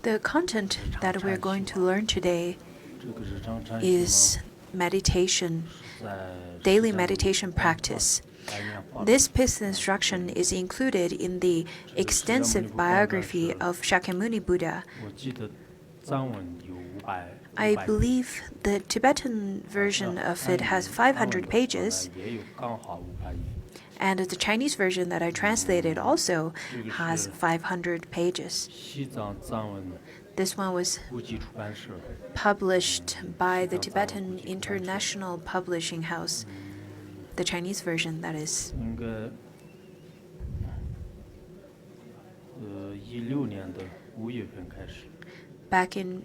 The content that we're going to learn today is meditation, daily meditation practice. This piece of instruction is included in the extensive biography of Shakyamuni Buddha. I believe the Tibetan version of it has 500 pages, and the Chinese version that I translated also has 500 pages. This one was published by the Tibetan International Publishing House, the Chinese version, that is. Back in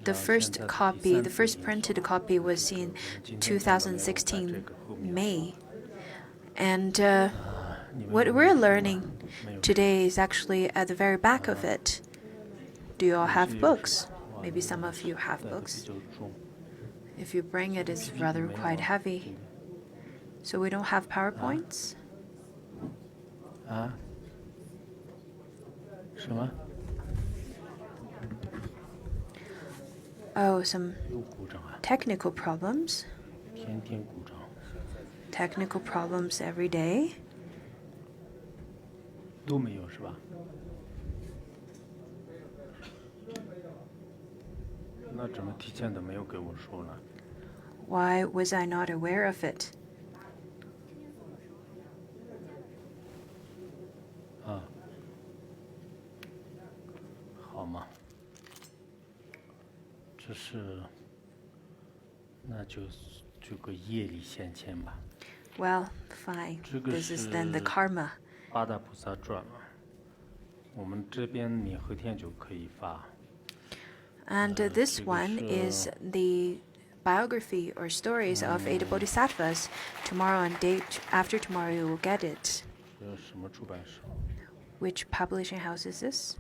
the first copy, the first printed copy was in 2016 May. And what we're learning today is actually at the very back of it. Do you all have books? Maybe some of you have books. If you bring it, it's rather quite heavy. So we don't have PowerPoints? Oh, some technical problems. Technical problems every day. Why was I not aware of it? Well, fine. This is then the karma. And this one is the biography or stories of 8 bodhisattvas. Tomorrow and day after tomorrow you will get it. Which publishing house is this?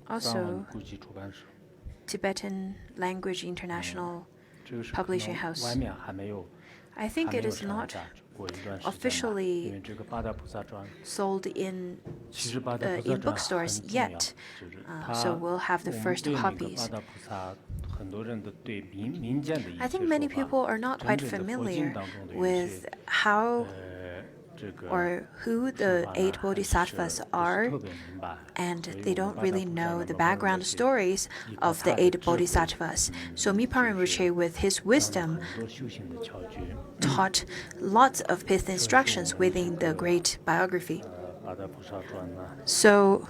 Also, Tibetan Language International Publishing House. I think it is not officially sold in bookstores yet, so we'll have the first copies. I think many people are not quite familiar with how or who the 8 bodhisattvas are, and they don't really know the background stories of the 8 bodhisattvas. So Mipa Rinpoche, with his wisdom, taught lots of pith instructions within the great biography. So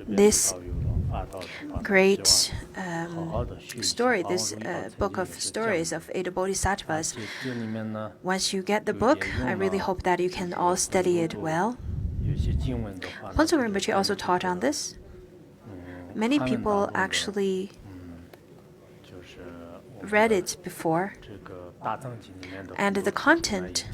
this great story, this book of stories of 8 bodhisattvas, once you get the book, I really hope that you can all study it well. Khenpo Rinpoche also taught on this. Many people actually read it before, and the content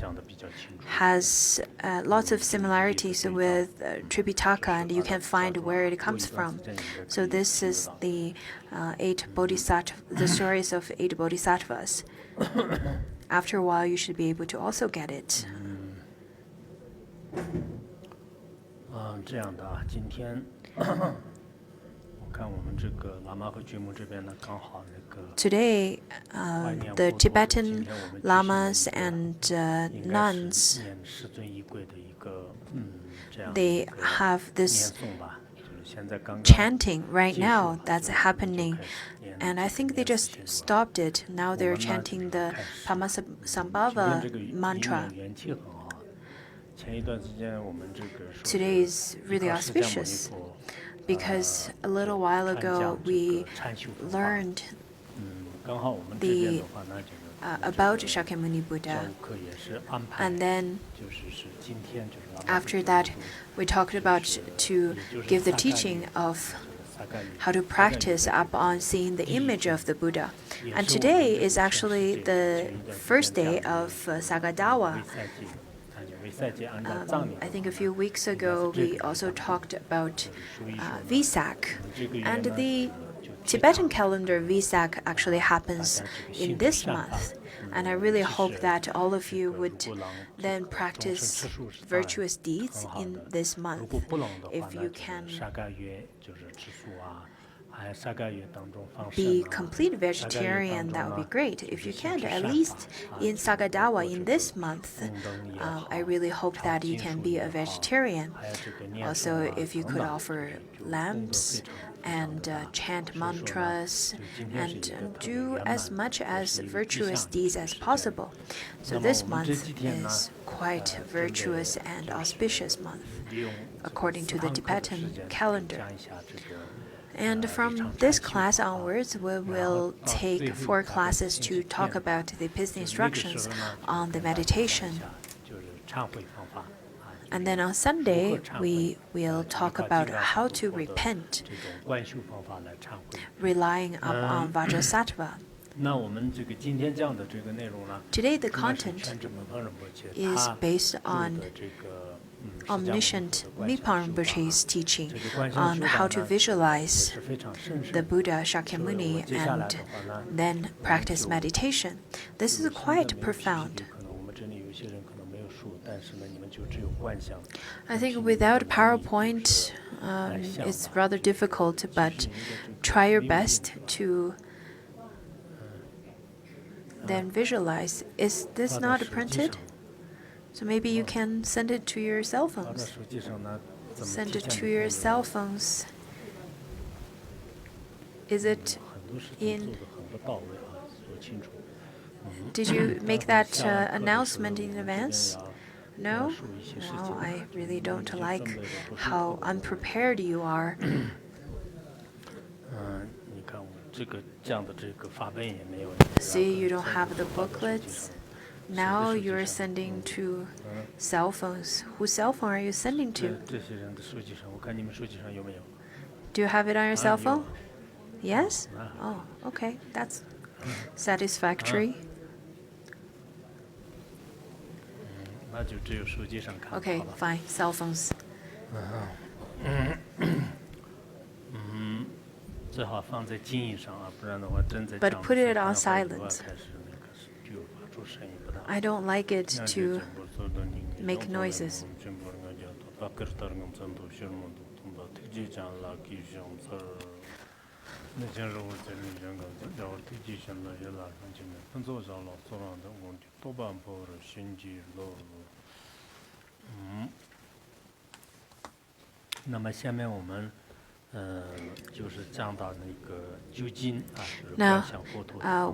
has lots of similarities with Tripitaka, and you can find where it comes from. So this is the 8 bodhisattvas, the stories of 8 bodhisattvas. After a while, you should be able to also get it. Today, the Tibetan lamas and nuns, they have this chanting right now that's happening. And I think they just stopped it. Now they're chanting the Padmasambhava mantra. Today is really auspicious because a little while ago we learned about Shakyamuni Buddha, and then after that we talked about to give the teaching of how to practice up on seeing the image of the Buddha. And today is actually the first day of Sagadawa. I think a few weeks ago we also talked about Vesak, and the Tibetan calendar Vesak actually happens in this month. And I really hope that all of you would then practice virtuous deeds in this month. If you can be complete vegetarian, that would be great. If you can't, at least in Sagadawa in this month, I really hope that you can be a vegetarian. Also, if you could offer lamps and chant mantras and do as much as virtuous deeds as possible. So this month is quite virtuous and auspicious month, according to the Tibetan calendar. And from this class onwards, we will take 4 classes to talk about the Buddhist instructions on the meditation. And then on Sunday, we will talk about how to repent, relying upon Vajrasattva. Today, the content is based on omniscient Mipham Rinpoche's teaching on how to visualize the Buddha Shakyamuni and then practice meditation. This is quite profound. I think without PowerPoint, it's rather difficult, but try your best to then visualize. Is this not printed? So maybe you can send it to your cell phones. Send it to your cell phones. Is it in? Did you make that announcement in advance? No? Well, I really don't like how unprepared you are. See, you don't have the booklets. Now you're sending to cell phones. Whose cell phone are you sending to? Do you have it on your cell phone? Yes? Oh, okay. That's satisfactory. Okay, fine. Cell phones. But put it on silent. I don't like it to make noises. Now,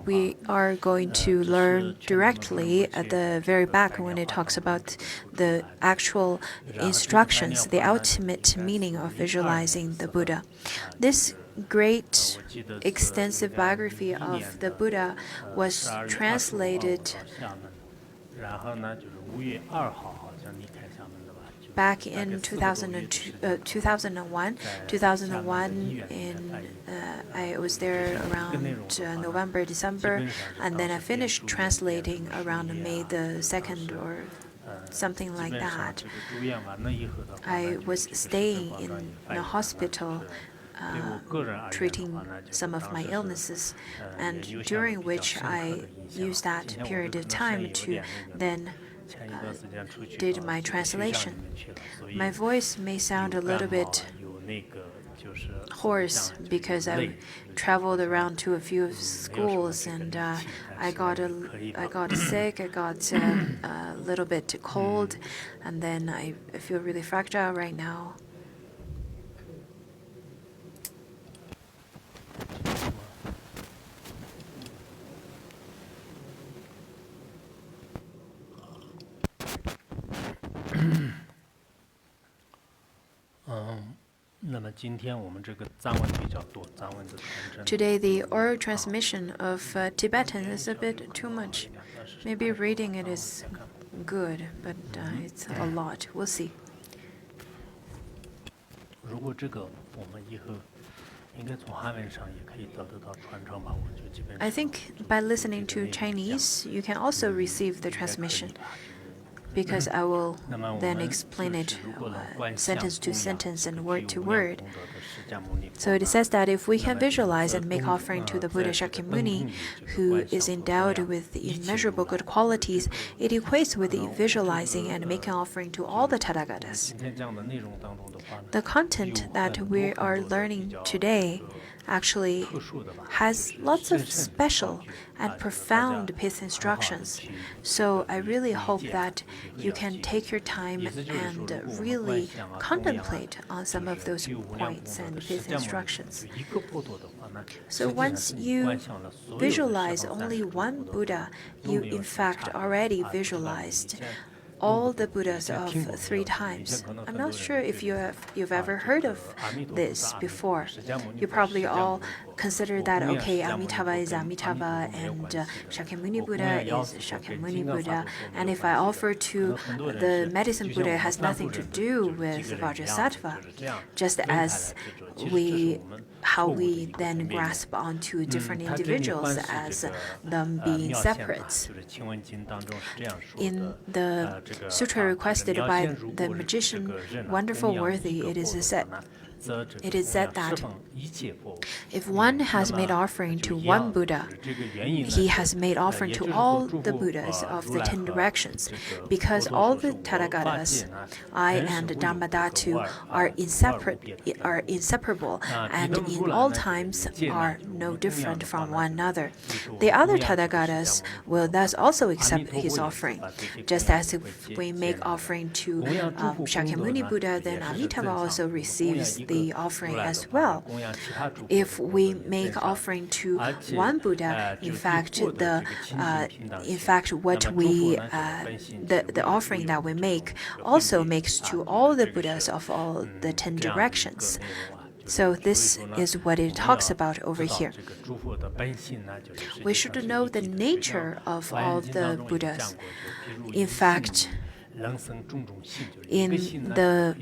we are going to learn directly at the very back when it talks about the actual instructions, the ultimate meaning of visualizing the Buddha. This great, extensive biography of the Buddha was translated back in 2001. I was there around November, December, and then I finished translating around May the 2nd or something like that. I was staying in the hospital treating some of my illnesses, and during which I used that period of time to then did my translation. My voice may sound a little bit hoarse because I traveled around to a few schools and I got sick. I got a little bit cold, and then I feel really fragile right now. Today, the oral transmission of Tibetan is a bit too much. Maybe reading it is good, but it's a lot. We'll see. I think by listening to Chinese, you can also receive the transmission, because I will then explain it sentence to sentence and word to word. So it says that if we can visualize and make offering to the Buddha Shakyamuni, who is endowed with immeasurable good qualities, it equates with visualizing and making offering to all the Tathagatas. The content that we are learning today actually has lots of special and profound peace instructions. So I really hope that you can take your time and really contemplate on some of those points and peace instructions. So once you visualize only one Buddha, you in fact already visualized all the Buddhas of 3 times. I'm not sure if you've ever heard of this before. You probably all consider that, okay, Amitabha is Amitabha and Shakyamuni Buddha is Shakyamuni Buddha. And if I offer to the medicine Buddha, it has nothing to do with Vajrasattva, just as how we then grasp onto different individuals as them being separate. In the sutra requested by the magician Wonderful Worthy, it is said that if one has made offering to one Buddha, he has made offering to all the Buddhas of the 10 directions, because all the Tathagatas, I and Dhammadhatu, are inseparable, and in all times are no different from one another. The other Tathagatas will thus also accept his offering. Just as if we make offering to Shakyamuni Buddha, then Amitabha also receives the offering as well. If we make offering to one Buddha, in fact, the offering that we make also makes to all the Buddhas of all the 10 directions. So this is what it talks about over here. We should know the nature of all the Buddhas. In fact, in the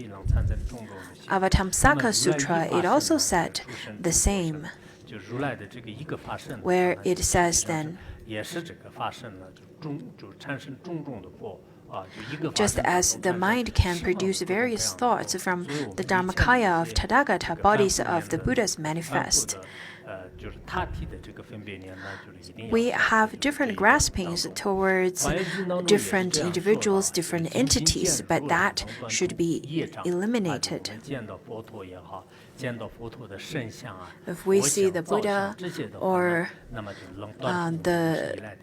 Avatamsaka Sutra, it also said the same, where it says then, just as the mind can produce various thoughts from the Dharmakaya of Tathagata, bodies of the Buddhas manifest. We have different graspings towards different individuals, different entities, but that should be eliminated. If we see the Buddha or the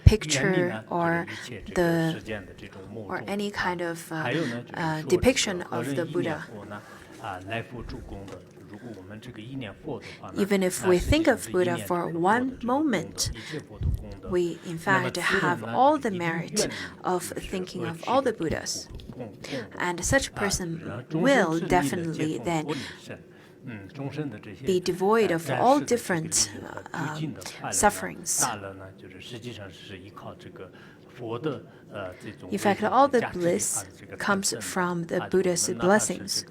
picture or any kind of depiction of the Buddha, even if we think of Buddha for one moment, we in fact have all the merit of thinking of all the Buddhas. And such a person will definitely then be devoid of all different sufferings. In fact, all the bliss comes from the Buddha's blessings.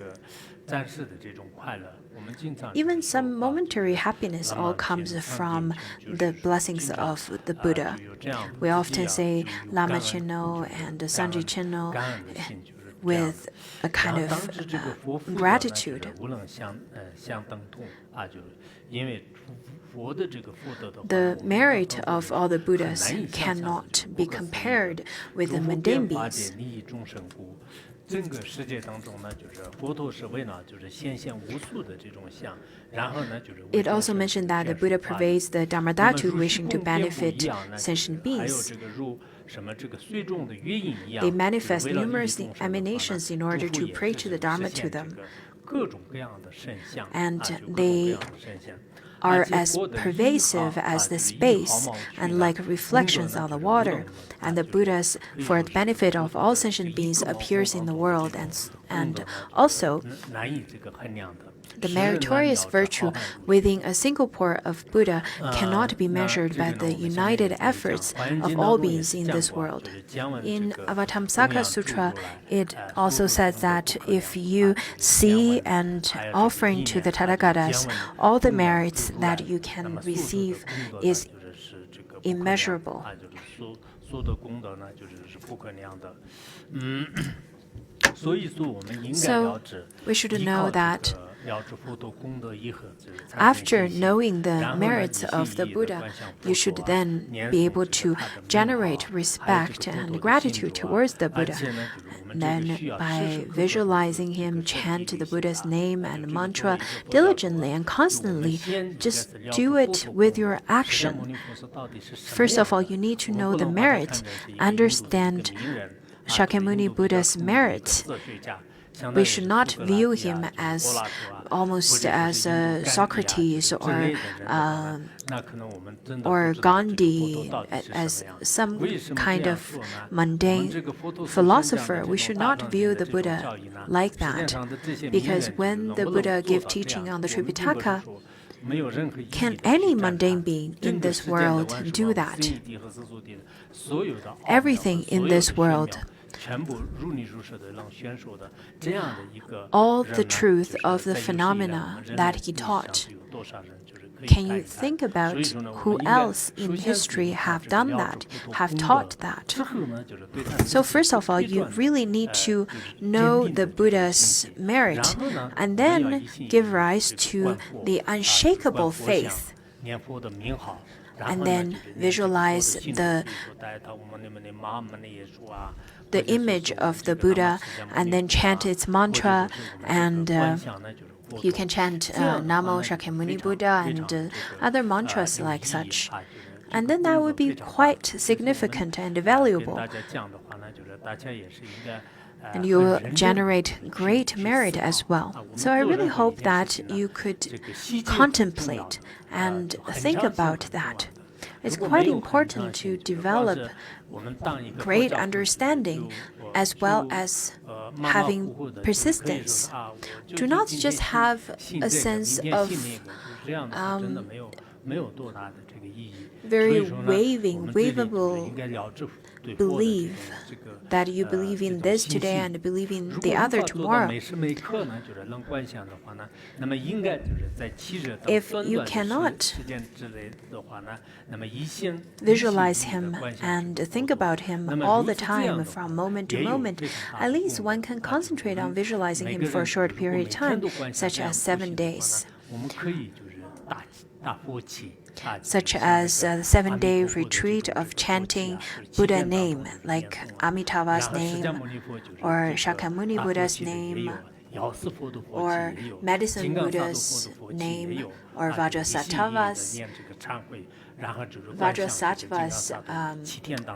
Even some momentary happiness all comes from the blessings of the Buddha. We often say Lama Chenno and Sanji Chenno with a kind of gratitude. The merit of all the Buddhas cannot be compared with the mundane beings. It also mentioned that the Buddha pervades the Dharmadhatu, wishing to benefit sentient beings. They manifest numerous emanations in order to pray to the Dharma to them. And they are as pervasive as the space and like reflections on the water. And the Buddhas, for the benefit of all sentient beings, appears in the world, and also The meritorious virtue within a single pore of Buddha cannot be measured by the united efforts of all beings in this world. In Avatamsaka Sutra, it also says that if you see and offering to the Tathagatas, all the merits that you can receive is immeasurable. So we should know that after knowing the merits of the Buddha, you should then be able to generate respect and gratitude towards the Buddha. Then, by visualizing him, chant the Buddha's name and mantra diligently and constantly. Just do it with your action. First of all, you need to know the merit, understand Shakyamuni Buddha's merit. We should not view him as almost as Socrates or Gandhi, as some kind of mundane philosopher. We should not view the Buddha like that, because when the Buddha gave teaching on the Tripitaka, can any mundane being in this world do that? Everything in this world, all the truth of the phenomena that he taught. Can you think about who else in history have done that, have taught that? So first of all, you really need to know the Buddha's merit and then give rise to the unshakable faith. And then visualize the image of the Buddha, and then chant its mantra, and you can chant Namo Shakyamuni Buddha and other mantras like such. And then that would be quite significant and valuable. And you will generate great merit as well. So I really hope that you could contemplate and think about that. It's quite important to develop great understanding as well as having persistence. Do not just have a sense of very waveable belief that you believe in this today and believe in the other tomorrow. If you cannot visualize him and think about him all the time from moment to moment, at least one can concentrate on visualizing him for a short period of time, such as 7 days. Such as the 7-day retreat of chanting Buddha name, like Amitabha's name, or Shakyamuni Buddha's name, or Medicine Buddha's name, or Vajrasattva's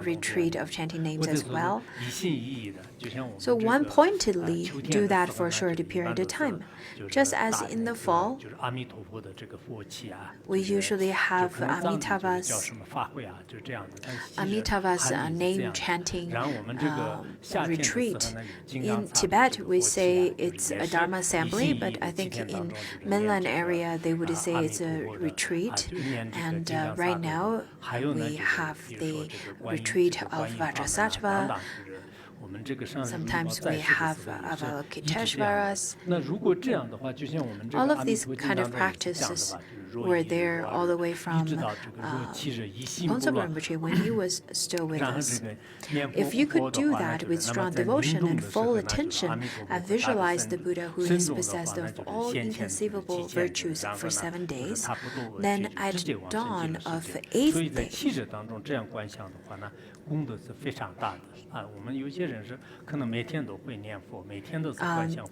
retreat of chanting names as well. So one pointedly do that for a short period of time. Just as in the fall, we usually have Amitabha's name chanting retreat. In Tibet, we say it's a Dharma assembly, but I think in mainland area they would say it's a retreat. And right now we have the retreat of Vajrasattva. Sometimes we have Avalokiteshvaras. All of these kind of practices were there all the way from Phuntsok Rinpoche when he was still with us. If you could do that with strong devotion and full attention and visualize the Buddha who is possessed of all inconceivable virtues for 7 days, then at dawn of the 8th day,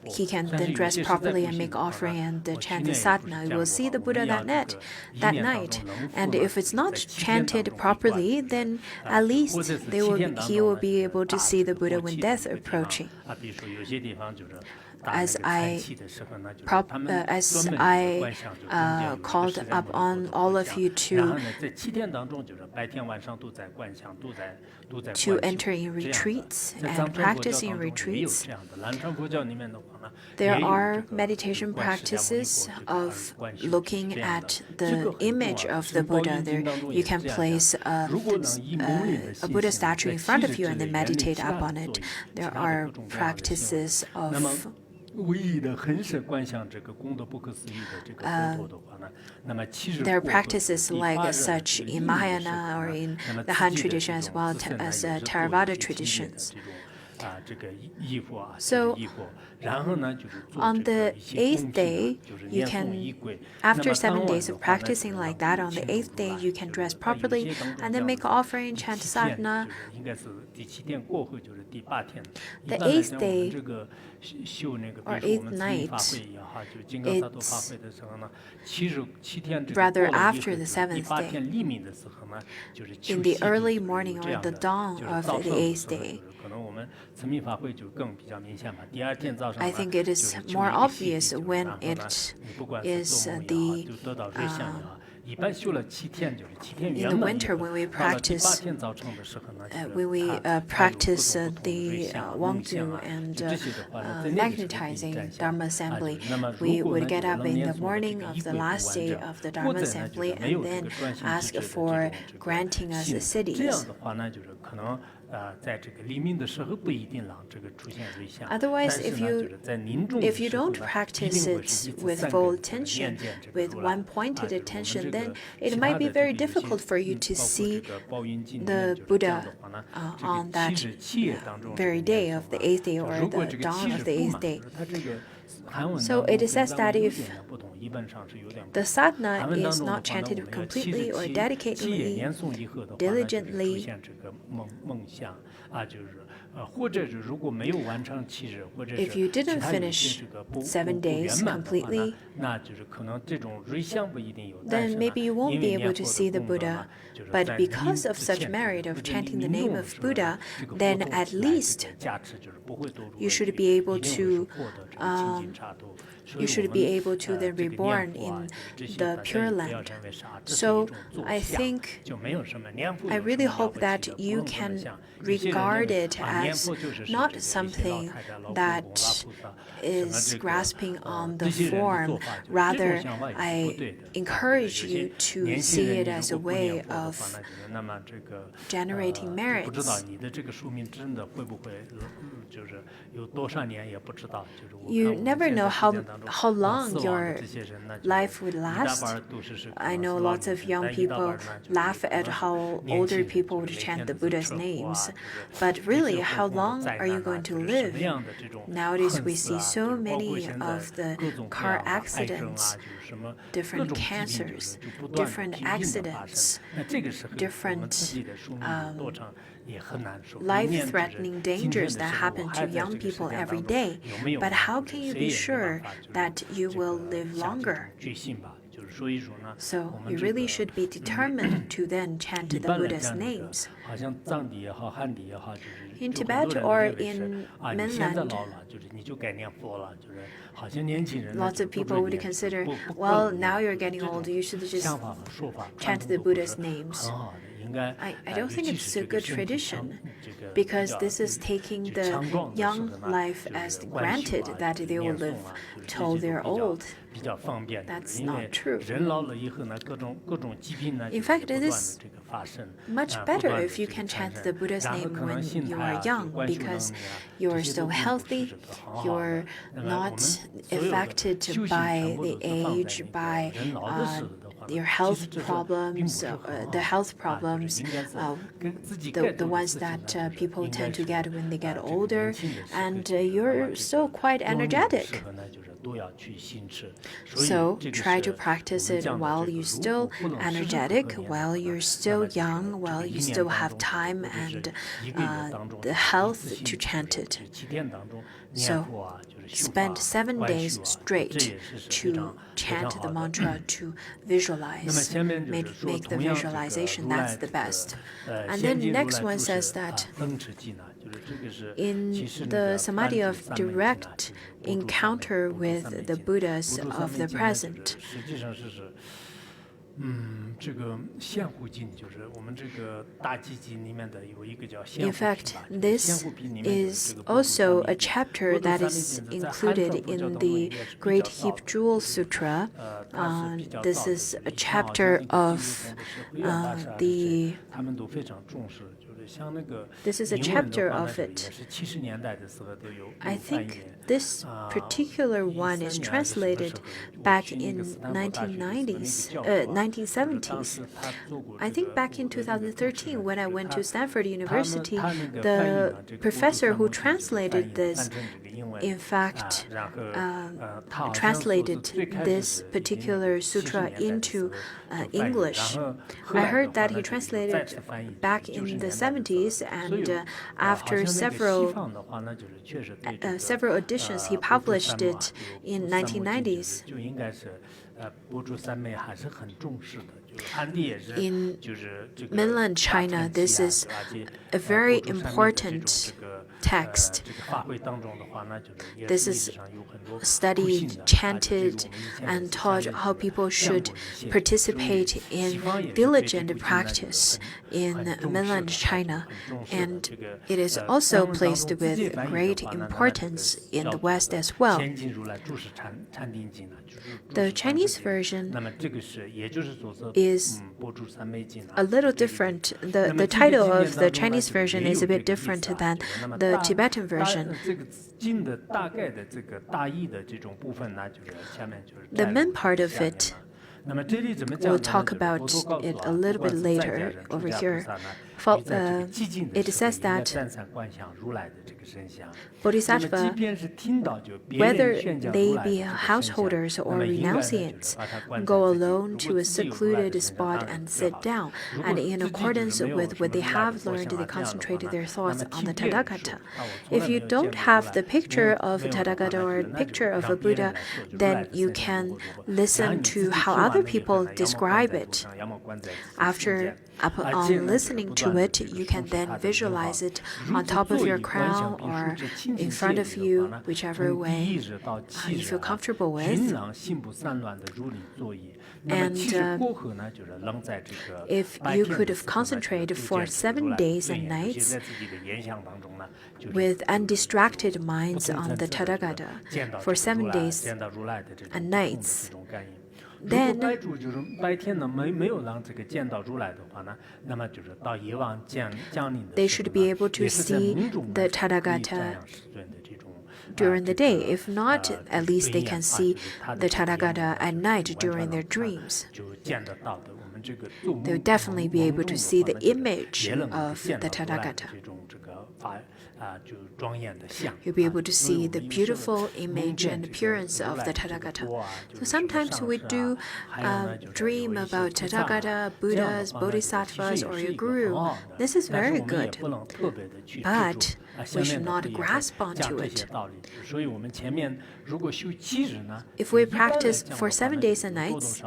he can then dress properly and make offering and chant the sadhana. You will see the Buddha that night. And if it's not chanted properly, then at least he will be able to see the Buddha when death approaching. As I called up on all of you to enter in retreats and practice in retreats, There are meditation practices of looking at the image of the Buddha. There, you can place a Buddha statue in front of you and then meditate upon it. There are practices of there are practices like such in Mahayana or in the Han tradition as well as Theravada traditions. So, on the 8th day, you can, after 7 days of practicing like that, on the 8th day, you can dress properly and then make an offering, chant sadhana. The 8th day, or 8th night, it's rather after the 7th day, in the early morning or the dawn of the 8th day. I think it is more obvious when it is in the winter when we practice the Wangzu and magnetizing Dharma assembly. We would get up in the morning of the last day of the Dharma assembly and then ask for granting us the cities. Otherwise, if you don't practice it with full attention, with one-pointed attention, then it might be very difficult for you to see the Buddha on that very day of the 8th day or the dawn of the 8th day. So it says that if the sadhana is not chanted completely or dedicatedly, diligently, if you didn't finish 7 days completely, then maybe you won't be able to see the Buddha. But because of such merit of chanting the name of Buddha, then at least you should be able to then be reborn in the Pure Land. So I really hope that you can regard it as not something that is grasping on the form. Rather, I encourage you to see it as a way of generating merits. You never know how long your life would last. I know lots of young people laugh at how older people would chant the Buddha's names. But really, how long are you going to live? Nowadays, we see so many of the car accidents, different cancers, different accidents, different life-threatening dangers that happen to young people every day. But how can you be sure that you will live longer? So you really should be determined to then chant the Buddha's names. In Tibet or in mainland, lots of people would consider, well, now you're getting old, you should just chant the Buddha's names. I don't think it's a good tradition, because this is taking the young life as granted that they will live till they're old. That's not true. In fact, it is much better if you can chant the Buddha's name when you are young, because you're still healthy, you're not affected by the age, by your health problems, the health problems, the ones that people tend to get when they get older, and you're still quite energetic. So try to practice it while you're still energetic, while you're still young, while you still have time and the health to chant it. So spend 7 days straight to chant the mantra, to visualize, make the visualization. That's the best. And then the next one says that in the samadhi of direct encounter with the Buddhas of the present, In fact, this is also a chapter that is included in the Great Heap Jewel Sutra. This is a chapter of This is a chapter of it. I think this particular one is translated back in 1970s. I think back in 2013, when I went to Stanford University, the professor who translated this, in fact, translated this particular sutra into English. I heard that he translated back in the 70s, and after several editions, he published it in 1990s. In mainland China, this is a very important text. This is studied, chanted, and taught how people should participate in diligent practice in mainland China, and it is also placed with great importance in the West as well. The Chinese version is a little different. The title of the Chinese version is a bit different than the Tibetan version. The main part of it, we'll talk about it a little bit later over here. It says that Bodhisattva, whether they be householders or renunciants, go alone to a secluded spot and sit down, and in accordance with what they have learned, they concentrate their thoughts on the Tathagata. If you don't have the picture of a Tathagata or a picture of a Buddha, then you can listen to how other people describe it. Upon listening to it, you can then visualize it on top of your crown or in front of you, whichever way you feel comfortable with. And if you could have concentrated for 7 days and nights with undistracted minds on the Tathagata for 7 days and nights, then they should be able to see the Tathagata during the day. If not, at least they can see the Tathagata at night during their dreams. They'll definitely be able to see the image of the Tathagata. You'll be able to see the beautiful image and appearance of the Tathagata. So sometimes we do dream about Tathagata, Buddhas, Bodhisattvas, or your guru. This is very good, but we should not grasp onto it. If we practice for 7 days and nights,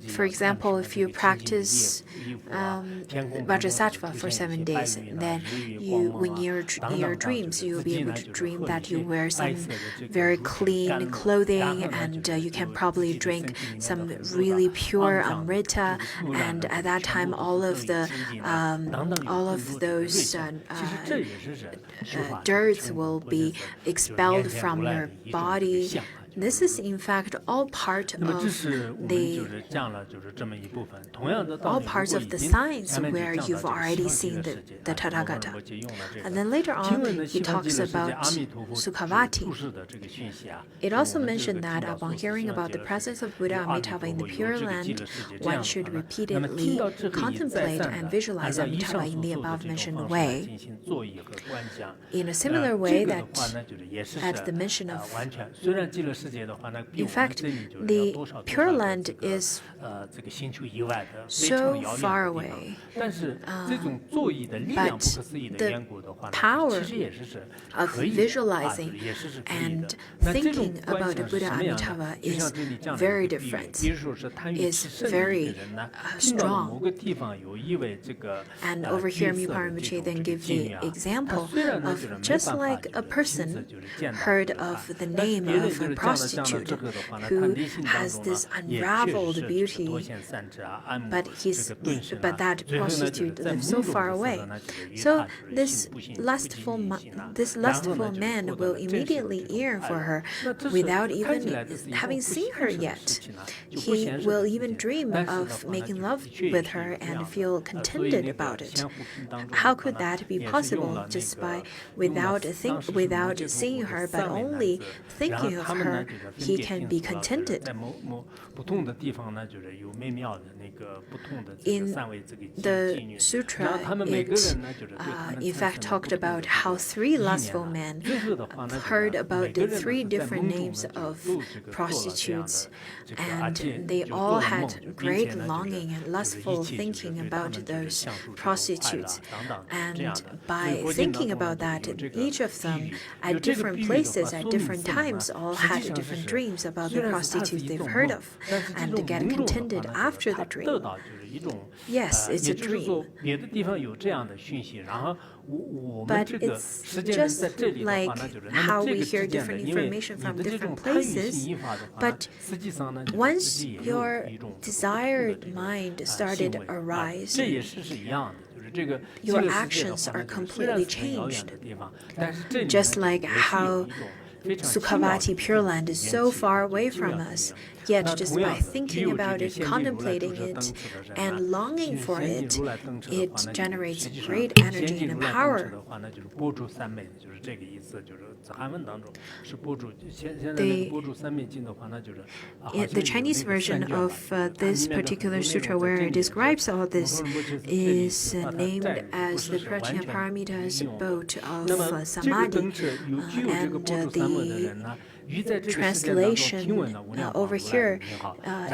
for example, if you practice Vajrasattva for 7 days, then when you're in your dreams, you'll be able to dream that you wear some very clean clothing, and you can probably drink some really pure amrita, and at that time all of those dirt will be expelled from your body. This is, in fact, all parts of the science where you've already seen the Tathagata. And then later on, he talks about Sukhavati. It also mentioned that upon hearing about the presence of Buddha Amitabha in the Pure Land, one should repeatedly contemplate and visualize Amitabha in the above-mentioned way. In a similar way that at the mention of in fact, the Pure Land is so far away, but the power of visualizing and thinking about the Buddha Amitabha is very different, is very strong. And over here, Mipa Rinpoche then gives the example of just like a person heard of the name of a prophet, prostitute who has this unraveled beauty, but that prostitute lives so far away. So this lustful man will immediately yearn for her without even having seen her yet. He will even dream of making love with her and feel contented about it. How could that be possible? Just by without seeing her, but only thinking of her, he can be contented. In the sutra, it in fact talked about how 3 lustful men heard about the 3 different names of prostitutes, and they all had great longing and lustful thinking about those prostitutes. And by thinking about that, each of them at different places at different times all had different dreams about the prostitutes they've heard of, and to get contented after the dream. Yes, it's a dream. But it's just like how we hear different information from different places. But once your desired mind started arising, your actions are completely changed. Just like how Sukhavati Pure Land is so far away from us, yet just by thinking about it, contemplating it, and longing for it, it generates great energy and power. The Chinese version of this particular sutra, where it describes all this, is named as the Prajnaparamitas boat of Samadhi, and the translation over here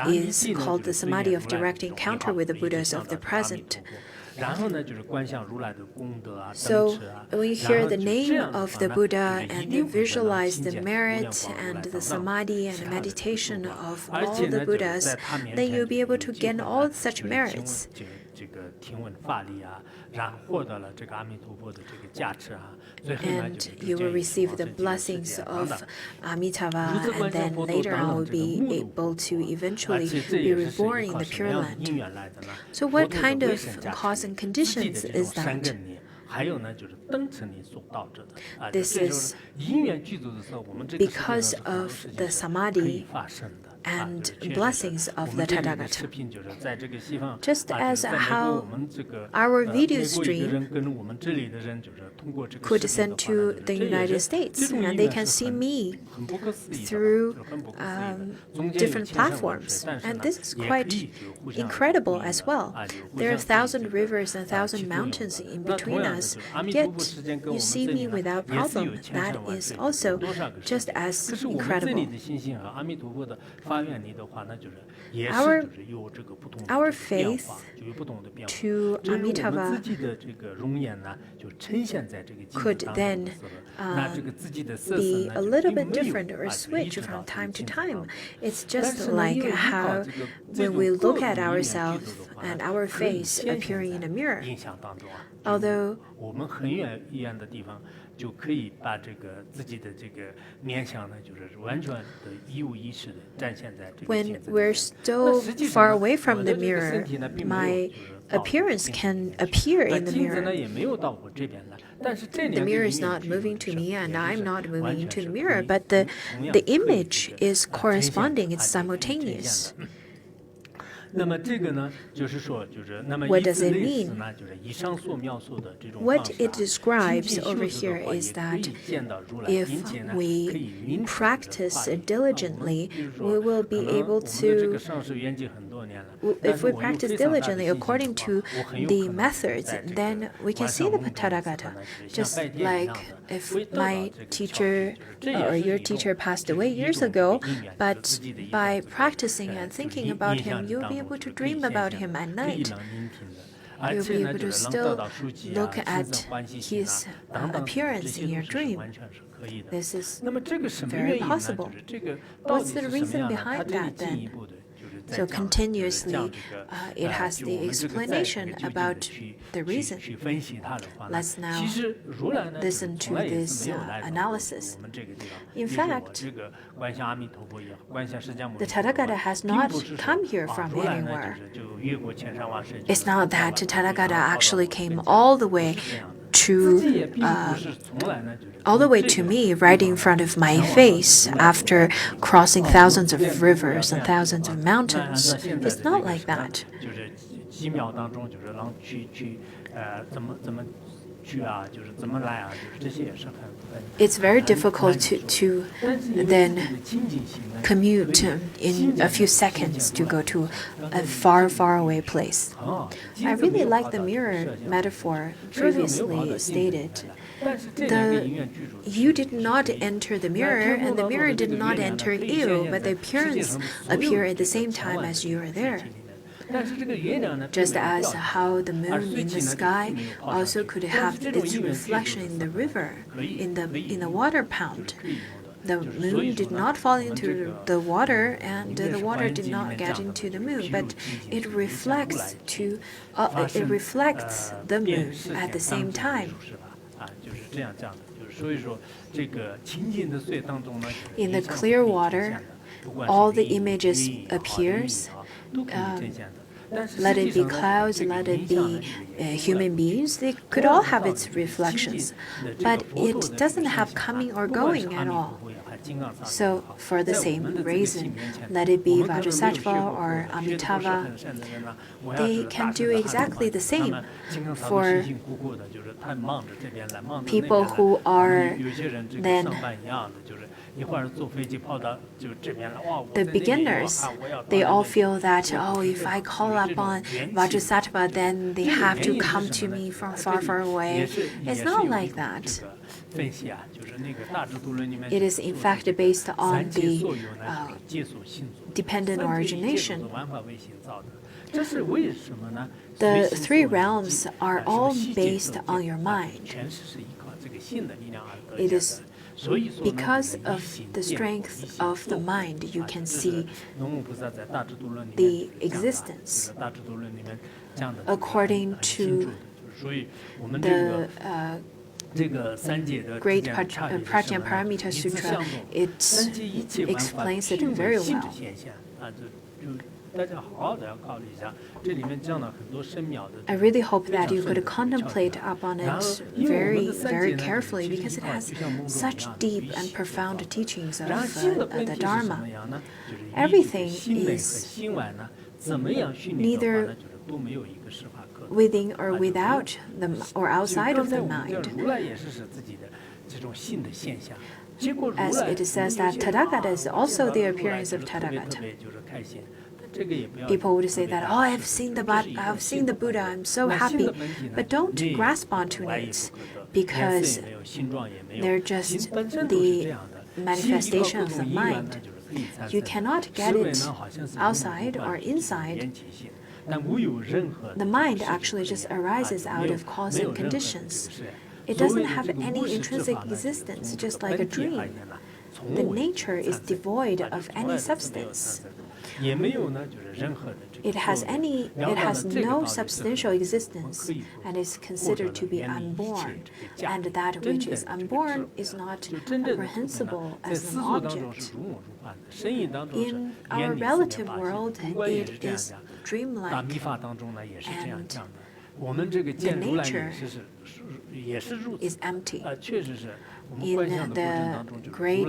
is called the Samadhi of direct encounter with the Buddhas of the present. So when you hear the name of the Buddha and you visualize the merit and the samadhi and the meditation of all the Buddhas, then you'll be able to gain all such merits. And you will receive the blessings of Amitabha, and then later on will be able to eventually be reborn in the Pure Land. So what kind of cause and conditions is that? This is because of the samadhi and blessings of the Tathagata. Just as how our video stream could send to the United States, and they can see me through different platforms. And this is quite incredible as well. There are 1,000 rivers and 1,000 mountains in between us, yet you see me without problem. That is also just as incredible. Our faith to Amitabha could then be a little bit different or switch from time to time. It's just like how when we look at ourselves and our face appearing in a mirror. Although when we're so far away from the mirror, my appearance can appear in the mirror. The mirror is not moving to me, and I'm not moving into the mirror, but the image is corresponding, it's simultaneous. What does it mean? What it describes over here is that if we practice diligently, we will be able to, if we practice diligently according to the methods, then we can see the Tathagata. Just like if my teacher or your teacher passed away years ago, but by practicing and thinking about him, you'll be able to dream about him at night. You'll be able to still look at his appearance in your dream. This is very possible. What's the reason behind that then? So continuously, it has the explanation about the reason. Let's now listen to this analysis. In fact, the Tathagata has not come here from anywhere. It's not that Tathagata actually came all the way to me right in front of my face after crossing thousands of rivers and thousands of mountains. It's not like that. It's very difficult to then commute in a few seconds to go to a far, far away place. I really like the mirror metaphor previously stated. You did not enter the mirror, and the mirror did not enter you, but the appearance appeared at the same time as you are there. Just as how the moon in the sky also could have its reflection in the river, in the water pond. The moon did not fall into the water, and the water did not get into the moon, but it reflects the moon at the same time. In the clear water, all the images appears. Let it be clouds, let it be human beings, they could all have its reflections, but it doesn't have coming or going at all. So, for the same reason, let it be Vajrasattva or Amitabha, they can do exactly the same. For people who are then the beginners, they all feel that, if I call upon Vajrasattva, then they have to come to me from far, far away. It's not like that. It is in fact based on the dependent origination. The three realms are all based on your mind. It is because of the strength of the mind you can see the existence. According to the great Prajnaparamita Sutra, it explains it very well. I really hope that you could contemplate upon it very, very carefully, because it has such deep and profound teachings of the Dharma. Everything is neither within or without or outside of the mind. As it says that Tathagata is also the appearance of Tathagata. People would say that, I've seen the Buddha, I'm so happy. But don't grasp onto it, because they're just the manifestation of the mind. You cannot get it outside or inside. The mind actually just arises out of cause and conditions. It doesn't have any intrinsic existence, just like a dream. The nature is devoid of any substance. It has no substantial existence and is considered to be unborn, and that which is unborn is not apprehensible as an object. In our relative world, it is dreamlike, and the nature is empty. In the great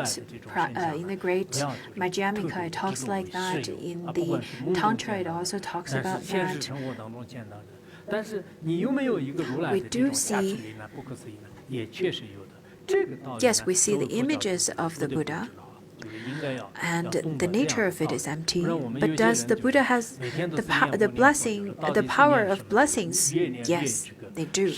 Madhyamika, it talks like that. In the Tantra, it also talks about that. We do see, yes, we see the images of the Buddha, and the nature of it is empty. But does the Buddha has the power of blessings? Yes, they do.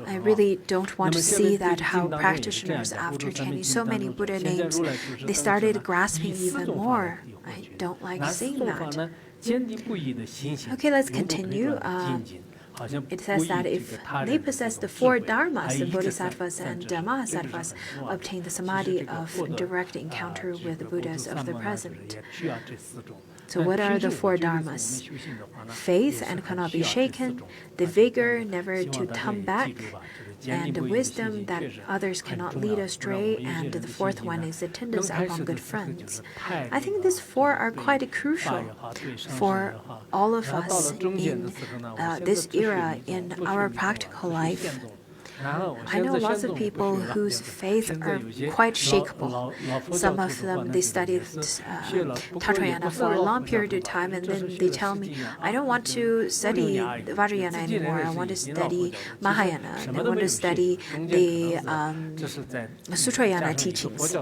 I really don't want to see that how practitioners, after chanting so many Buddha names, they started grasping even more. I don't like seeing that. Okay, let's continue. it says that if they possess the four dharmas, the bodhisattvas and mahasattvas obtain the samadhi of direct encounter with the Buddhas of the present. So what are the four dharmas? Faith and cannot be shaken, the vigor never to turn back, and the wisdom that others cannot lead astray, and the fourth one is attendance upon good friends. I think these four are quite crucial for all of us in this era in our practical life. I know lots of people whose faith are quite shakable. Some of them, they studied Tantrayana for a long period of time, and then they tell me, I don't want to study Vajrayana anymore. I want to study Mahayana. I want to study the Sutrayana teachings.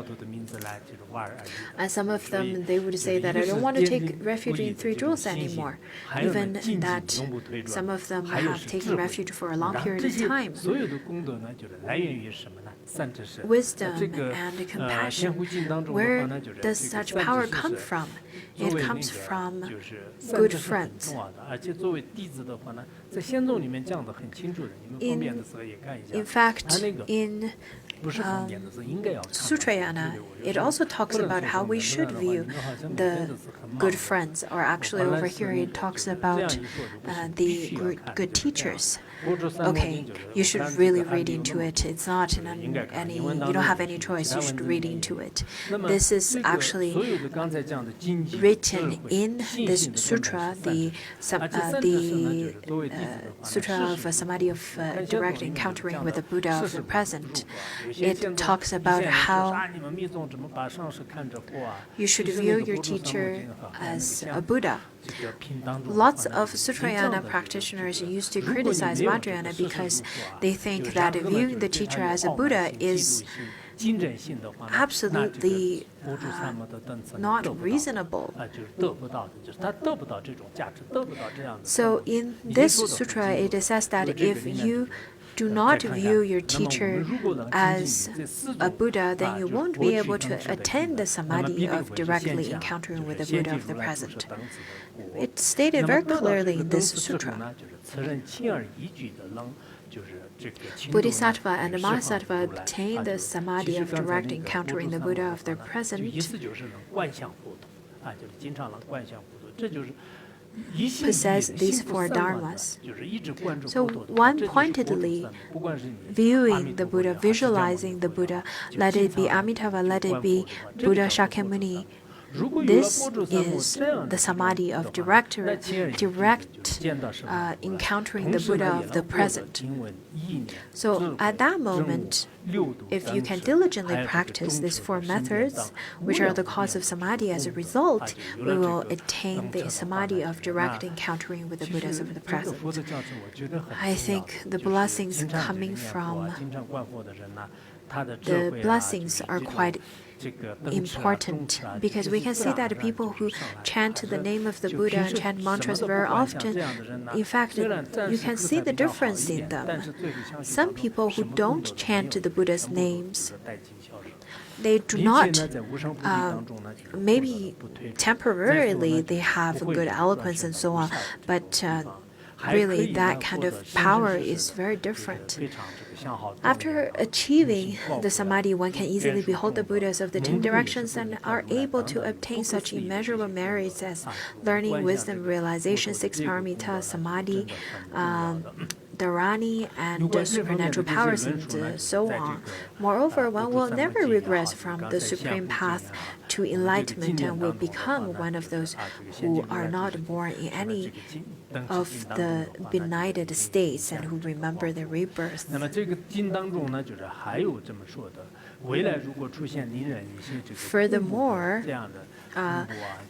And some of them, they would say that I don't want to take refuge in three jewels anymore. Even that some of them have taken refuge for a long period of time. Wisdom and compassion, where does such power come from? It comes from good friends. In fact, in Sutrayana, it also talks about how we should view the good friends, or actually over here it talks about the good teachers. Okay, you should really read into it. It's not you don't have any choice. You should read into it. This is actually written in this sutra, the Sutra of Samadhi of Direct Encountering with the Buddha of the Present. It talks about how you should view your teacher as a Buddha. Lots of Sutrayana practitioners used to criticize Vajrayana because they think that viewing the teacher as a Buddha is absolutely not reasonable. So in this sutra, it says that if you do not view your teacher as a Buddha, then you won't be able to attain the samadhi of directly encountering with the Buddha of the present. It's stated very clearly in this sutra. Bodhisattva and Mahasattva obtain the samadhi of direct encountering the Buddha of the present. Possess these four dharmas. So one pointedly viewing the Buddha, visualizing the Buddha, let it be Amitabha, let it be Buddha Shakyamuni. This is the samadhi of direct encountering the Buddha of the present. So at that moment, if you can diligently practice these four methods, which are the cause of samadhi, as a result, we will attain the samadhi of direct encountering with the Buddhas of the present. I think the blessings coming from the blessings are quite important, because we can see that people who chant the name of the Buddha and chant mantras very often, in fact, you can see the difference in them. Some people who don't chant the Buddha's names, they do not, maybe temporarily they have good eloquence and so on, but really that kind of power is very different. After achieving the samadhi, one can easily behold the Buddhas of the 10 directions and are able to obtain such immeasurable merits as learning, wisdom, realization, 6 paramita, samadhi, dharani, and supernatural powers, and so on. Moreover, one will never regress from the supreme path to enlightenment and will become one of those who are not born in any of the benighted states and who remember their rebirth. Furthermore,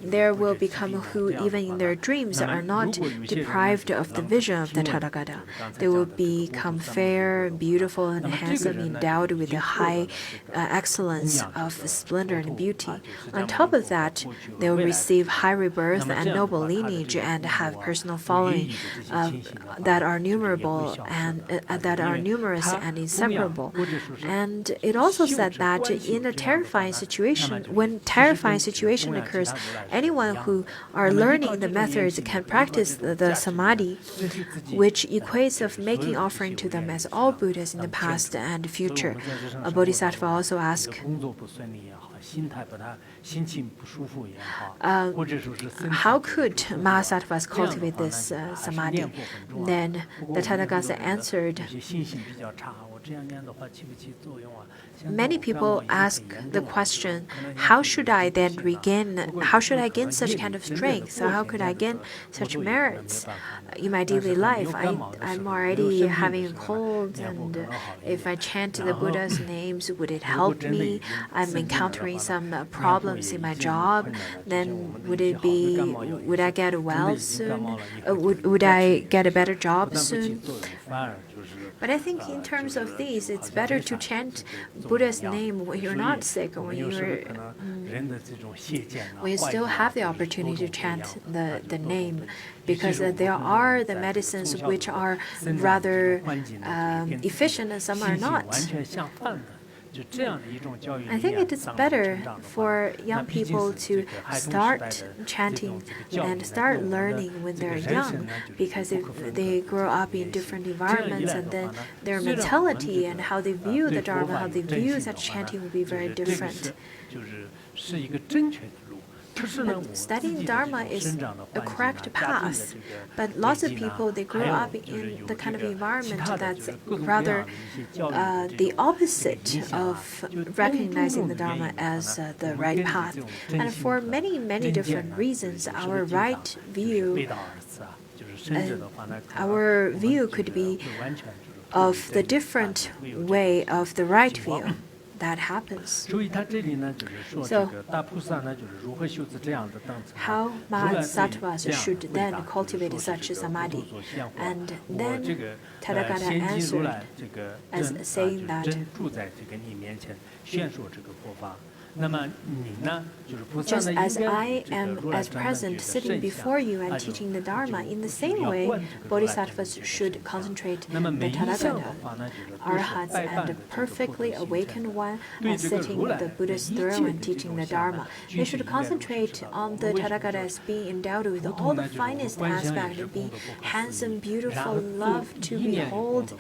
there will become who, even in their dreams, are not deprived of the vision of the Tathagata. They will become fair, beautiful, and handsome, endowed with the high excellence of splendor and beauty. On top of that, they will receive high rebirth and noble lineage and have personal following that are numerous and inseparable. And it also said that in a terrifying situation, when terrifying situation occurs, anyone who are learning the methods can practice the samadhi, which equates of making offering to them as all Buddhas in the past and future. A bodhisattva also asked, how could Mahasattvas cultivate this samadhi? Then the Tathagata answered, many people ask the question, how should I gain such kind of strength? So how could I gain such merits in my daily life? I'm already having a cold, and if I chant the Buddha's names, would it help me? I'm encountering some problems in my job, then would I get well soon? Would I get a better job soon? But I think in terms of these, it's better to chant Buddha's name when you're not sick, or when you still have the opportunity to chant the name, because there are the medicines which are rather efficient and some are not. I think it is better for young people to start chanting and start learning when they're young, because if they grow up in different environments, and then their mentality and how they view the Dharma, how they view such chanting will be very different. Studying Dharma is a correct path, but lots of people, they grow up in the kind of environment that's rather the opposite of recognizing the Dharma as the right path. And for many, many different reasons, our view could be of the different way of the right view. That happens. So, how Mahasattvas should then cultivate such a samadhi? And then Tathagata answered as saying that just as I am as present sitting before you and teaching the Dharma, in the same way, bodhisattvas should concentrate the Tathagata, arhats, and the perfectly awakened one as sitting the Buddha's throne and teaching the Dharma. They should concentrate on the Tathagata as being endowed with all the finest aspects, being handsome, beautiful, loved to behold,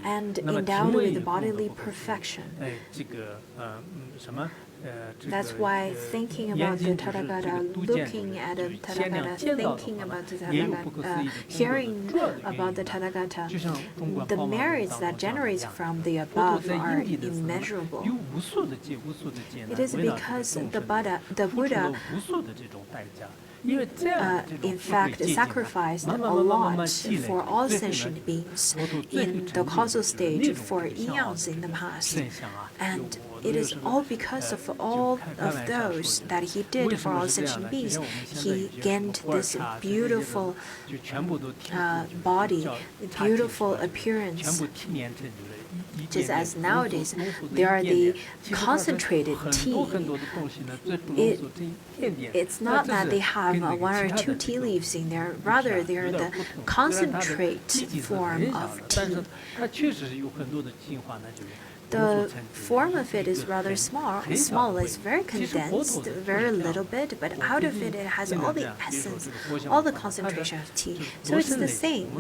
and endowed with bodily perfection. That's why thinking about the Tathagata, looking at the Tathagata, thinking about the Tathagata, hearing about the Tathagata, the merits that generates from the above are immeasurable. It is because the Buddha in fact, sacrificed a lot for all sentient beings in the causal stage for eons in the past. And it is all because of all of those that he did for all sentient beings. He gained this beautiful body, beautiful appearance. Just as nowadays, there are the concentrated tea. It's not that they have one or two tea leaves in there, rather they are the concentrate form of tea. The form of it is rather small. It's very condensed, very little bit, but out of it, it has all the essence, all the concentration of tea. So it's the same.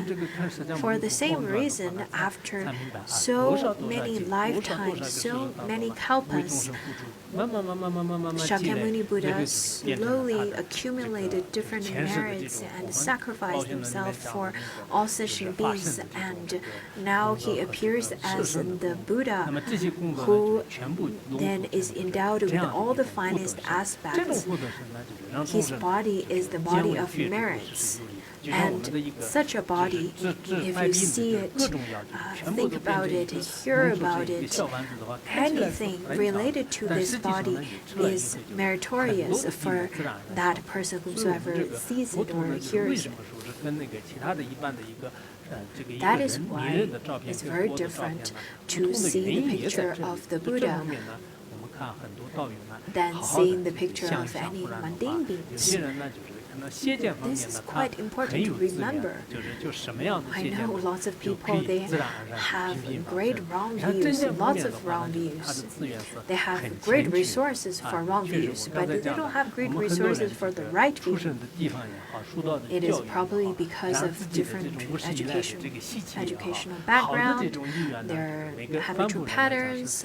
For the same reason, after so many lifetimes, so many kalpas, Shakyamuni Buddha slowly accumulated different merits and sacrificed himself for all sentient beings, and now he appears as the Buddha who then is endowed with all the finest aspects. His body is the body of merits. And such a body, if you see it, think about it, hear about it, anything related to this body is meritorious for that person whosoever sees it or hears it. That is why it's very different to see the picture of the Buddha than seeing the picture of any mundane beings. This is quite important to remember. I know lots of people, they have great wrong views, lots of wrong views. They have great resources for wrong views, but they don't have great resources for the right view. It is probably because of different educational background, their habitual patterns,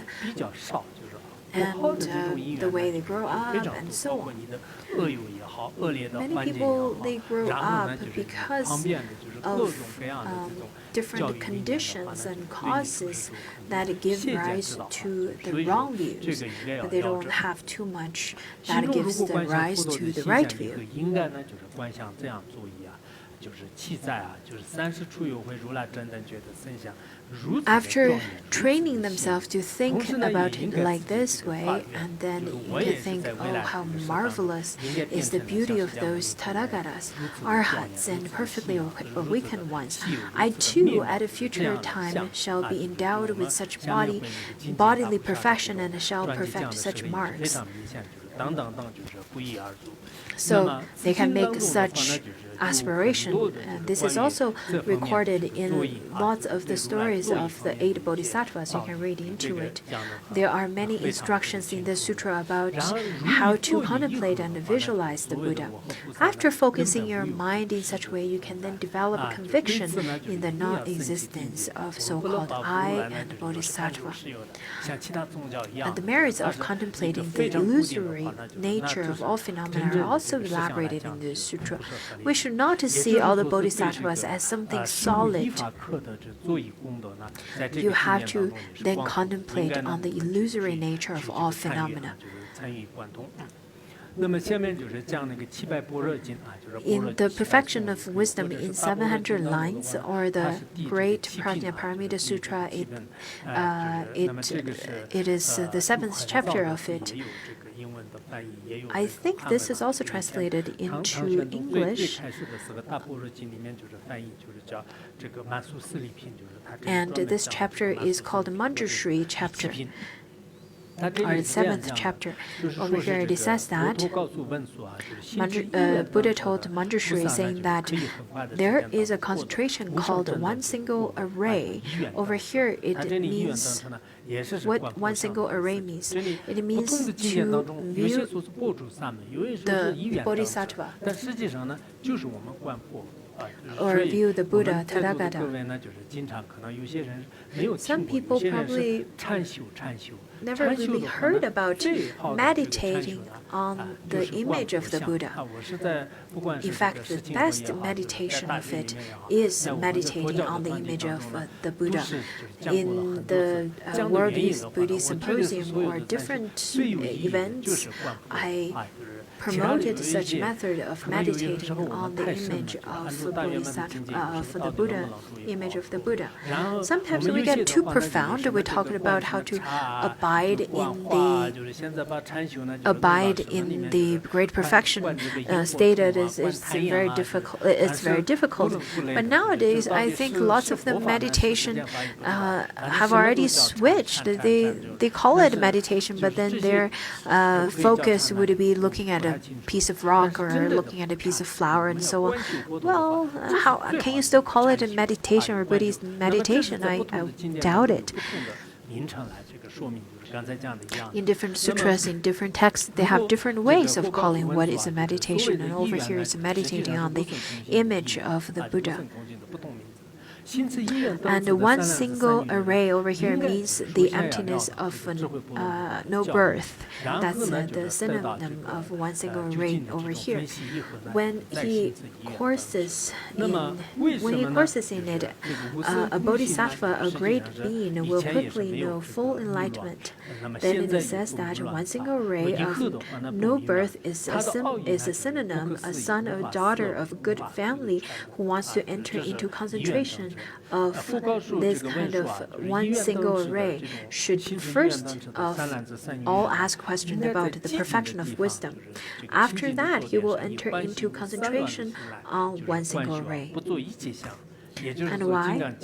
and the way they grow up, and so on. Many people, they grow up because of different conditions and causes that give rise to the wrong views, but they don't have too much that gives the rise to the right view. After training themselves to think about it like this way, and then you think, oh, how marvelous is the beauty of those Tathagatas, arhats, and perfectly awakened ones. I too, at a future time, shall be endowed with such bodily perfection and shall perfect such marks. So they can make such aspiration. And this is also recorded in lots of the stories of the 8 bodhisattvas. You can read into it. There are many instructions in the sutra about how to contemplate and visualize the Buddha. After focusing your mind in such a way, you can then develop a conviction in the non-existence of so-called I and bodhisattva. And the merits of contemplating the illusory nature of all phenomena are also elaborated in the sutra. We should not see all the bodhisattvas as something solid. You have to then contemplate on the illusory nature of all phenomena. In the Perfection of Wisdom in 700 lines, or the Great Prajnaparamita Sutra, it is the 7th chapter of it. I think this is also translated into English. And this chapter is called Manjushri chapter, or the 7th chapter. Over here it says that Buddha told Manjushri, saying that there is a concentration called one single array. Over here it means what one single array means. It means to view the bodhisattva, or view the Buddha, Tathagata. Some people probably never really heard about meditating on the image of the Buddha. In fact, the best meditation of it is meditating on the image of the Buddha. In the World Buddhist Symposium or different events, I promoted such method of meditating on the image of Bodhisattva, of the Buddha, image of the Buddha. Sometimes we get too profound. We talk about how to abide in the great perfection stated is very difficult. It's very difficult. But nowadays, I think lots of the meditation have already switched. They call it meditation, but then their focus would be looking at a piece of rock or looking at a piece of flower and so on. Well, how can you still call it a meditation or Buddhist meditation? I doubt it. In different sutras, in different texts, they have different ways of calling what is a meditation, and over here is meditating on the image of the Buddha. And one single array over here means the emptiness of no birth. That's the synonym of one single array over here. When he courses in it, a bodhisattva, a great being, will quickly know full enlightenment. Then it says that one single array of no birth is a synonym, a son or daughter of a good family who wants to enter into concentration of this kind of one single array should first of all ask questions about the perfection of wisdom. After that, he will enter into concentration on one single array. And why?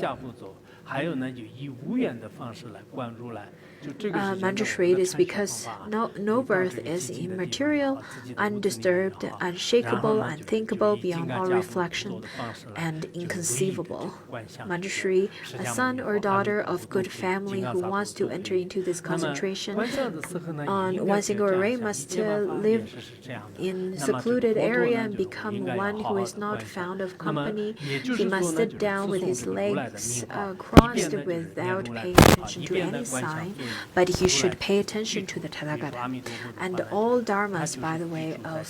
Manjushri is because no birth is immaterial, undisturbed, unshakable, unthinkable, beyond all reflection, and inconceivable. Manjushri, a son or daughter of good family who wants to enter into this concentration on one single array must live in secluded area and become one who is not found of company. He must sit down with his legs crossed without paying attention to any sign, but he should pay attention to the Tathagata and all dharmas by the way of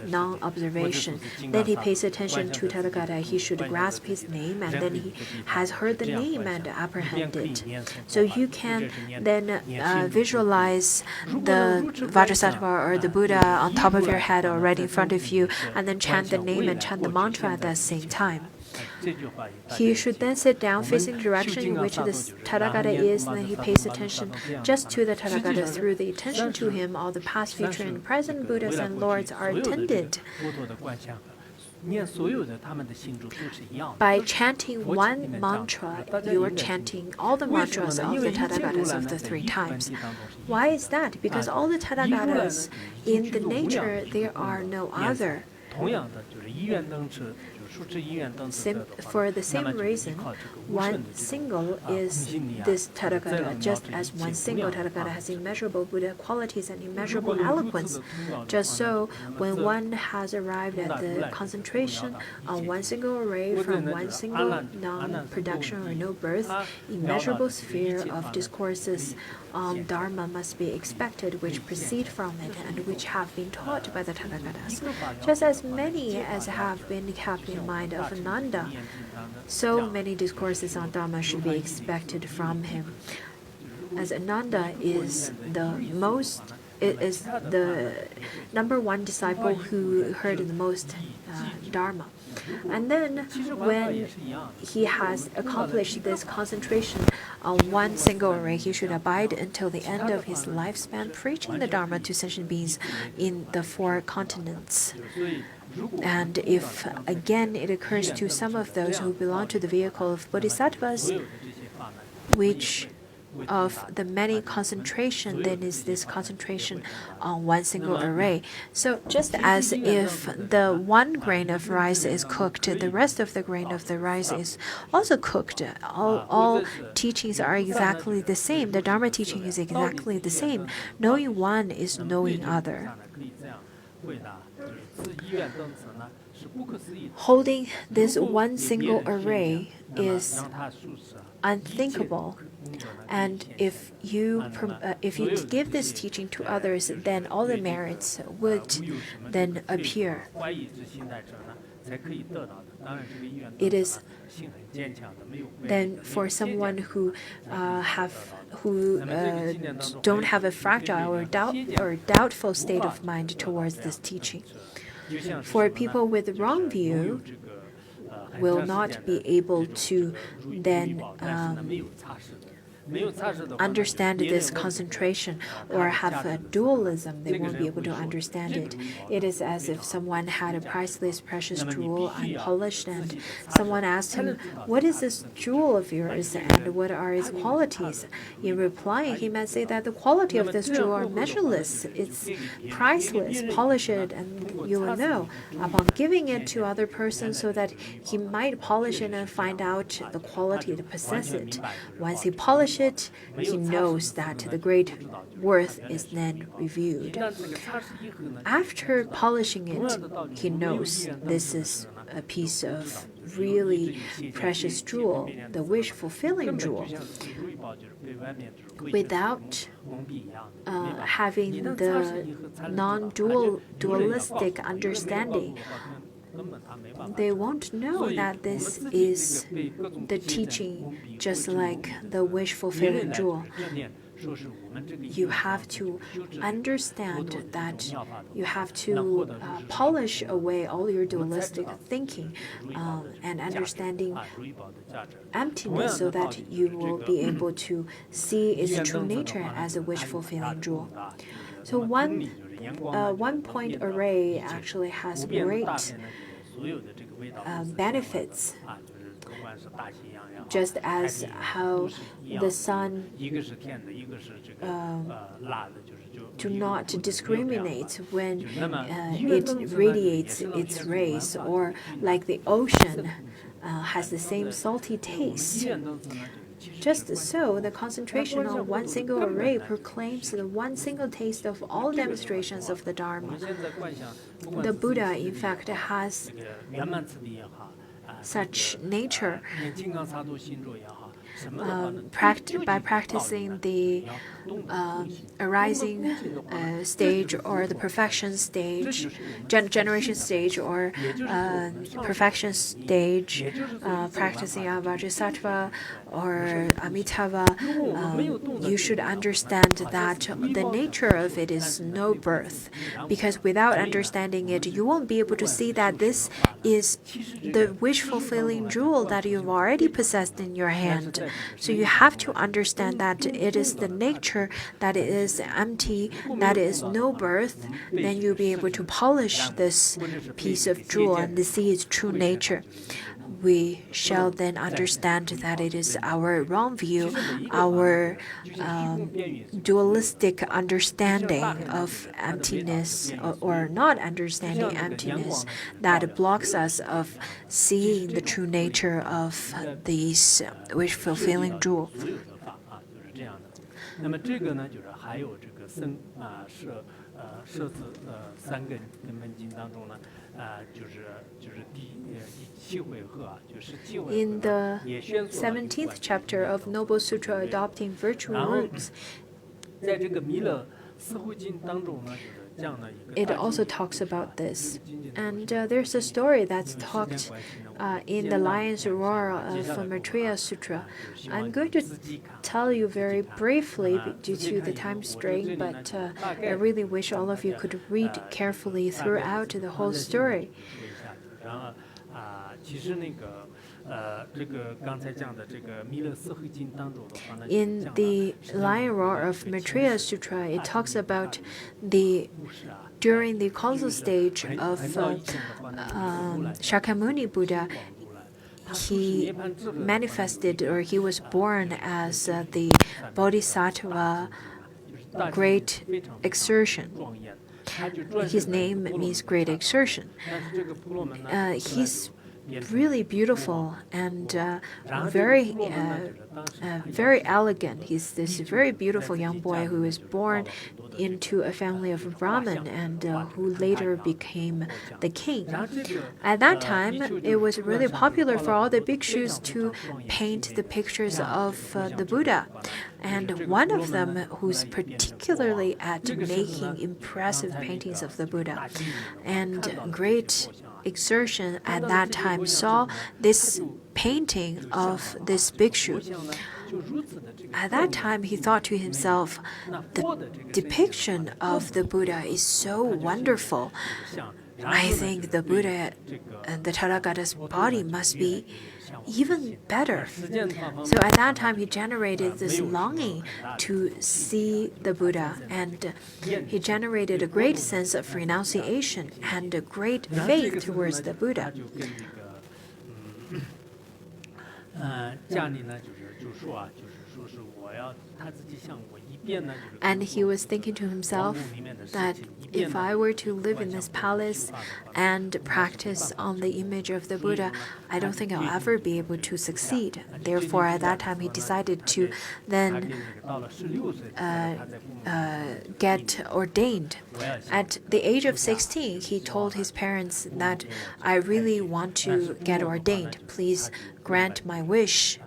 non-observation. Then he pays attention to Tathagata. He should grasp his name, and then he has heard the name and apprehend it. So you can then visualize the Vajrasattva or the Buddha on top of your head or right in front of you, and then chant the name and chant the mantra at the same time. He should then sit down facing the direction in which the Tathagata is, and then he pays attention just to the Tathagata. Through the attention to him, all the past, future, and present Buddhas and Lords are attended. By chanting one mantra, you are chanting all the mantras of the Tathagatas of the 3 times. Why is that? Because all the Tathagatas, in the nature, there are no other. For the same reason, one single is this Tathagata, just as one single Tathagata has immeasurable Buddha qualities and immeasurable eloquence. Just so, when one has arrived at the concentration on one single array from one single non-production or no birth, immeasurable sphere of discourses on Dharma must be expected, which proceed from it and which have been taught by the Tathagatas. Just as many as have been kept in mind of Ananda, so many discourses on Dharma should be expected from him. As Ananda is the number 1 disciple who heard the most Dharma. And then when he has accomplished this concentration on one single array, he should abide until the end of his lifespan, preaching the Dharma to sentient beings in the 4 continents. And if again it occurs to some of those who belong to the vehicle of bodhisattvas, which of the many concentration, then is this concentration on one single array. So just as if the 1 grain of rice is cooked, the rest of the grain of the rice is also cooked. All teachings are exactly the same. The Dharma teaching is exactly the same. Knowing one is knowing other. Holding this one single array is unthinkable, and if you give this teaching to others, then all the merits would then appear. It is then for someone who don't have a fragile or doubtful state of mind towards this teaching. For people with the wrong view, will not be able to then understand this concentration or have a dualism. They won't be able to understand it. It is as if someone had a priceless, precious jewel unpolished, and someone asked him, "What is this jewel of yours, and what are its qualities?" In replying, he might say that the quality of this jewel are measureless. It's priceless. Polish it, and you will know. Upon giving it to other person so that he might polish it and find out the quality to possess it. Once he polishes it, he knows that the great worth is then reviewed. After polishing it, he knows this is a piece of really precious jewel, the wish-fulfilling jewel. Without having the non-dualistic understanding, they won't know that this is the teaching, just like the wish-fulfilling jewel. You have to understand that you have to polish away all your dualistic thinking and understanding emptiness so that you will be able to see its true nature as a wish-fulfilling jewel. So one-point array actually has great benefits. just as how the sun do not discriminate when it radiates its rays, or like the ocean has the same salty taste. Just so, the concentration on one single ray proclaims the one single taste of all demonstrations of the Dharma. The Buddha, in fact, has such nature. By practicing the arising stage, or the perfection stage, generation stage, or perfection stage, practicing Vajrasattva or Amitabha, you should understand that the nature of it is no birth, because without understanding it, you won't be able to see that this is the wish-fulfilling jewel that you've already possessed in your hand. So you have to understand that it is the nature that is empty, that is no birth. Then you'll be able to polish this piece of jewel and see its true nature. We shall then understand that it is our wrong view, our dualistic understanding of emptiness, or not understanding emptiness, that blocks us of seeing the true nature of these wish-fulfilling jewels. 那么这个呢，就是还有这个摄子三个根本经当中呢，就是第7回合啊，就17回合。In the 17th chapter of Noble Sutra Adopting Virtual Roots, 在这个弥勒四会经当中呢， it also talks about this. And there's a story that's talked in the Lion's Roar of Maitreya Sutra. I'm going to tell you very briefly due to the time strain, but I really wish all of you could read carefully throughout the whole story. In the Lion Roar of Maitreya Sutra, it talks about during the council stage of Shakyamuni Buddha, he manifested, or he was born as the Bodhisattva Great Exertion. His name means Great Exertion. He's really beautiful and very elegant. He's this very beautiful young boy who was born into a family of Brahmin and who later became the king. At that time, it was really popular for all the bhikshus to paint the pictures of the Buddha. And one of them who's particularly at making impressive paintings of the Buddha and great exertion at that time saw this painting of this bhikshu. At that time, he thought to himself, the depiction of the Buddha is so wonderful. I think the Buddha and the Tathagata's body must be even better. So at that time, he generated this longing to see the Buddha, and he generated a great sense of renunciation and a great faith towards the Buddha. And he was thinking to himself that if I were to live in this palace and practice on the image of the Buddha, I don't think I'll ever be able to succeed. Therefore, at that time, he decided to then get ordained. At the age of 16, he told his parents that I really want to get ordained. Please grant my wish.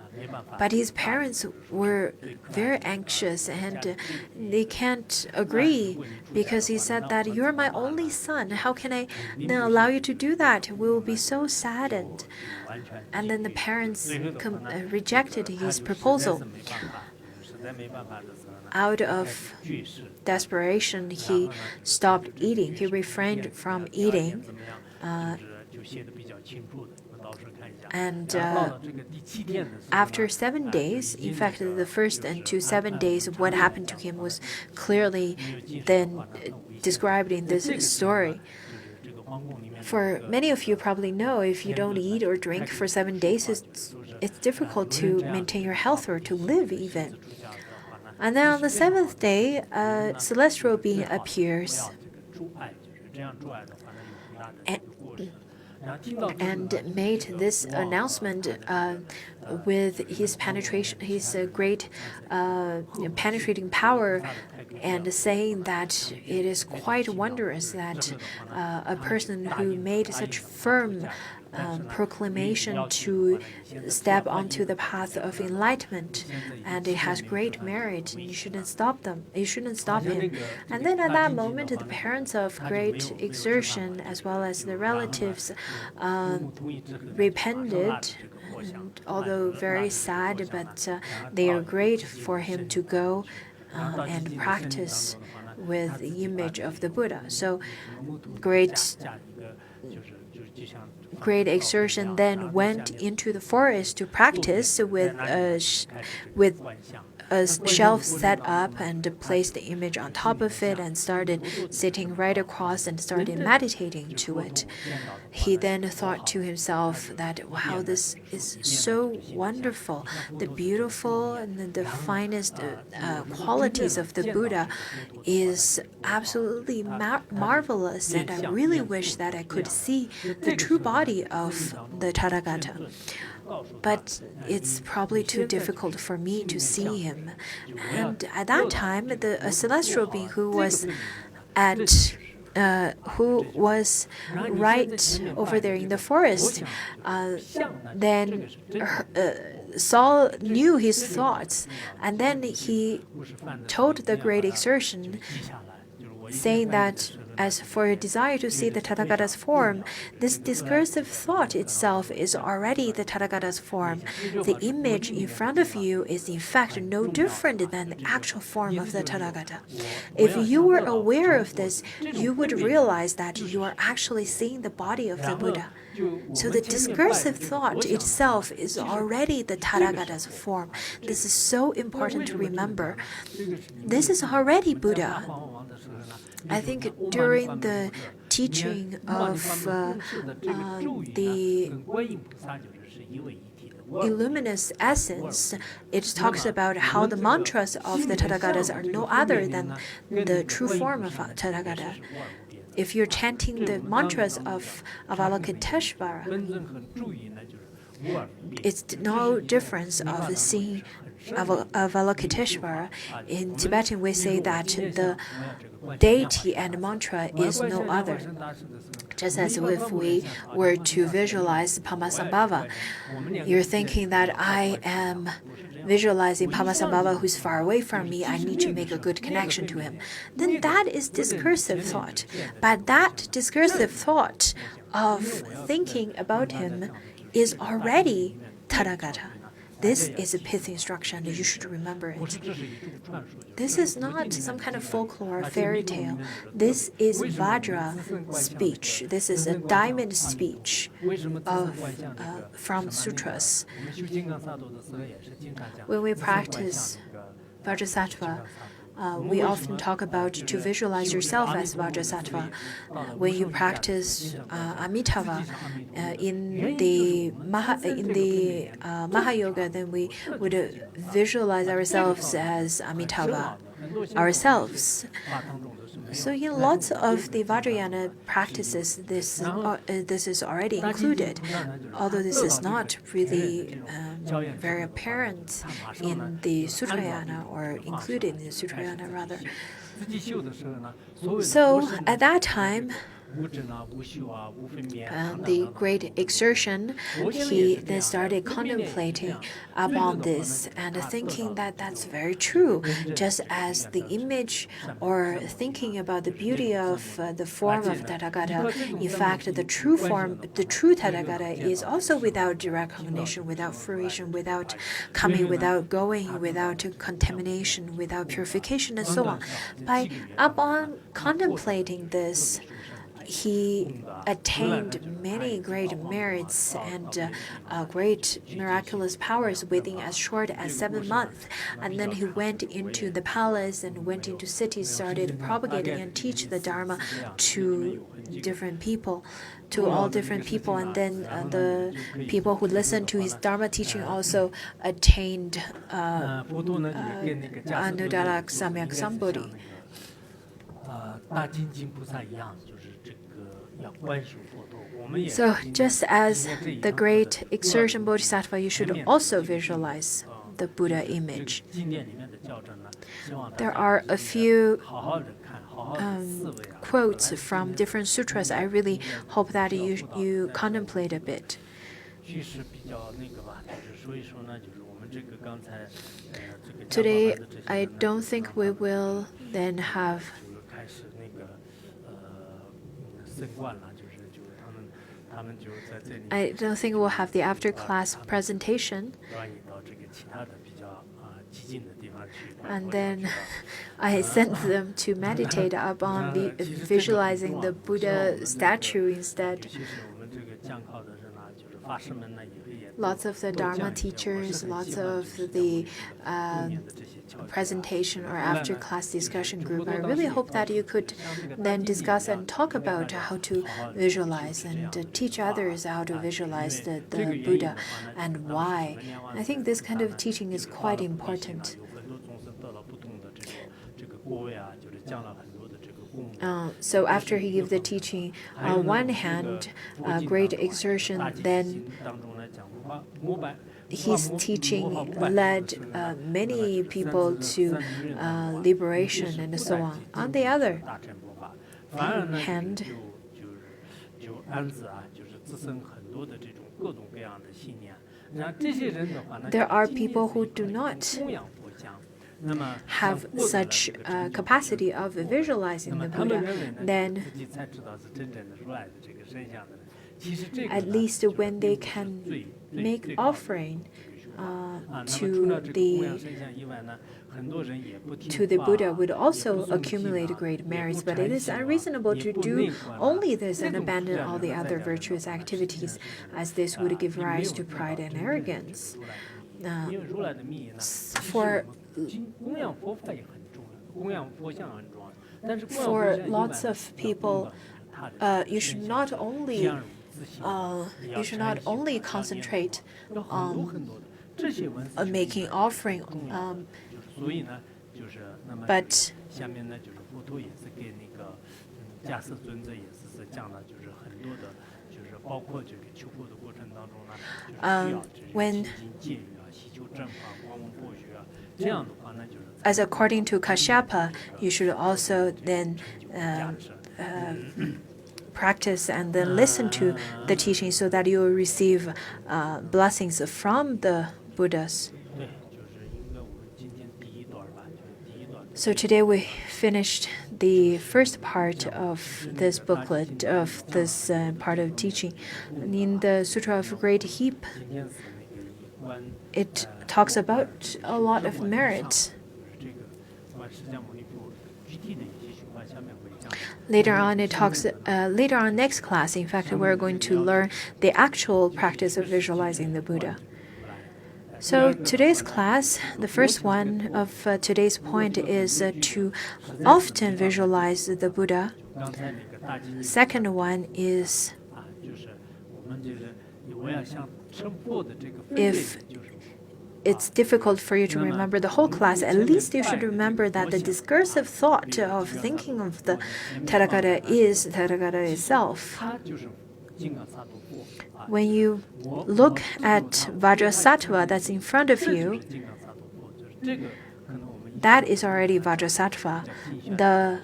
But his parents were very anxious and they can't agree because he said that you're my only son. How can I then allow you to do that? We will be so saddened. And then the parents rejected his proposal. Out of desperation, he stopped eating. He refrained from eating. And after 7 days, in fact, the first and 7 days of what happened to him was clearly then described in this story. For many of you probably know, if you don't eat or drink for 7 days, it's it's difficult to maintain your health or to live even. And then on the seventh day, a celestial being appears and made this announcement with his penetration, his great penetrating power, and saying that it is quite wondrous that a person who made such firm proclamation to step onto the path of enlightenment, and it has great merit. You shouldn't stop them. You shouldn't stop him. And then at that moment, the parents of great exertion, as well as the relatives, repented. And although very sad, but they agreed for him to go and practice with the image of the Buddha. So great exertion then went into the forest to practice with a shelf set up and placed the image on top of it and started sitting right across and started meditating to it. He then thought to himself that, wow, this is so wonderful. The beautiful and the finest qualities of the Buddha is absolutely marvelous, and I really wish that I could see the true body of the Tathagata. But it's probably too difficult for me to see him. And at that time, a celestial being who was right over there in the forest, then knew his thoughts, and then he told the great exertion, saying that as for your desire to see the Tathagata's form, this discursive thought itself is already the Tathagata's form. The image in front of you is in fact no different than the actual form of the Tathagata. If you were aware of this, you would realize that you are actually seeing the body of the Buddha. So the discursive thought itself is already the Tathagata's form. This is so important to remember. This is already Buddha. I think during the teaching of the illuminous essence, it talks about how the mantras of the Tathagatas are no other than the true form of Tathagata. If you're chanting the mantras of Avalokiteshvara, it's no difference of seeing Avalokiteshvara. In Tibetan, we say that the deity and mantra is no other. Just as if we were to visualize Padmasambhava, you're thinking that I am visualizing Padmasambhava who's far away from me, I need to make a good connection to him. Then that is discursive thought. But that discursive thought of thinking about him is already Tathagata. This is a pith instruction, you should remember it. This is not some kind of folklore fairy tale. This is Vajra speech. This is a diamond speech from sutras. When we practice Vajrasattva, we often talk about to visualize yourself as Vajrasattva. When you practice Amitabha in the Mahayoga, then we would visualize ourselves as Amitabha ourselves. So in lots of the Vajrayana practices, this is already included, although this is not really very apparent in the Sutrayana, or included in the Sutrayana rather. So at that time, the great exertion, he then started contemplating upon this and thinking that that's very true. Just as the image or thinking about the beauty of the form of Tathagata, in fact, the true form, the true Tathagata is also without direct combination, without fruition, without coming, without going, without contamination, without purification, and so on. Upon contemplating this, he attained many great merits and great miraculous powers within as short as 7 months. And then he went into the palace and went into cities, started propagating and teach the Dharma to different people, to all different people. And then the people who listened to his Dharma teaching also attained Anuttara Samyak Sambodhi. So, just as the great exertion bodhisattva, you should also visualize the Buddha image. There are a few quotes from different sutras. I really hope that you contemplate a bit. Today, I don't think we will then have we'll have the after-class presentation. And then I sent them to meditate upon visualizing the Buddha statue instead. Lots of the Dharma teachers, lots of the presentation or after-class discussion group. I really hope that you could then discuss and talk about how to visualize and teach others how to visualize the Buddha and why. I think this kind of teaching is quite important. So after he gave the teaching, on one hand, great exertion, then his teaching led many people to liberation and so on. On the other hand, there are people who do not have such capacity of visualizing the Buddha. Then, at least when they can make offering to the Buddha, would also accumulate great merits. But it is unreasonable to do only this and abandon all the other virtuous activities, as this would give rise to pride and arrogance. For lots of people, you should not only concentrate on making offering, but as according to Kashyapa, you should also then practice and then listen to the teaching so that you will receive blessings from the Buddhas. So today we finished the first part of this booklet, of this part of teaching. In the Sutra of Great Heap, it talks about a lot of merits. Later on, it talks. Later on, next class, in fact, we're going to learn the actual practice of visualizing the Buddha. So today's class, the first one of today's point is to often visualize the Buddha. Second one is if it's difficult for you to remember the whole class, at least you should remember that the discursive thought of thinking of the Tathagata is Tathagata itself. When you look at Vajrasattva that's in front of you, that is already Vajrasattva. The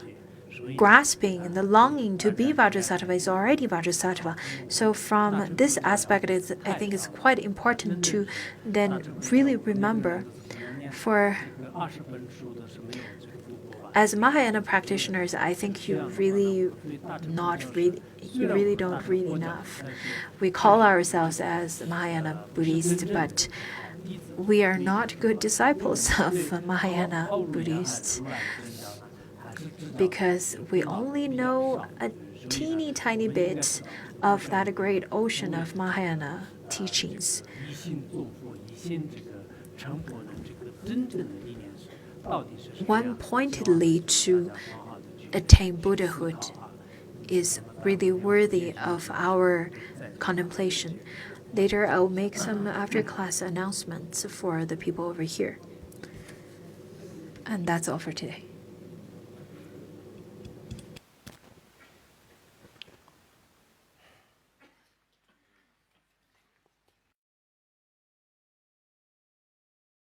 grasping and the longing to be Vajrasattva is already Vajrasattva. So from this aspect, I think it's quite important to then really remember. For as Mahayana practitioners, I think you really don't read enough. We call ourselves as Mahayana Buddhists, but we are not good disciples of Mahayana Buddhists. because we only know a teeny tiny bit of that great ocean of Mahayana teachings. 一心做佛，一心这个成佛的这个真正的理念是到底是什么样 One pointedly to 好好地去 attain Buddhahood is really worthy of our contemplation. Later, I'll make some after-class announcements for the people over here. And that's all for today.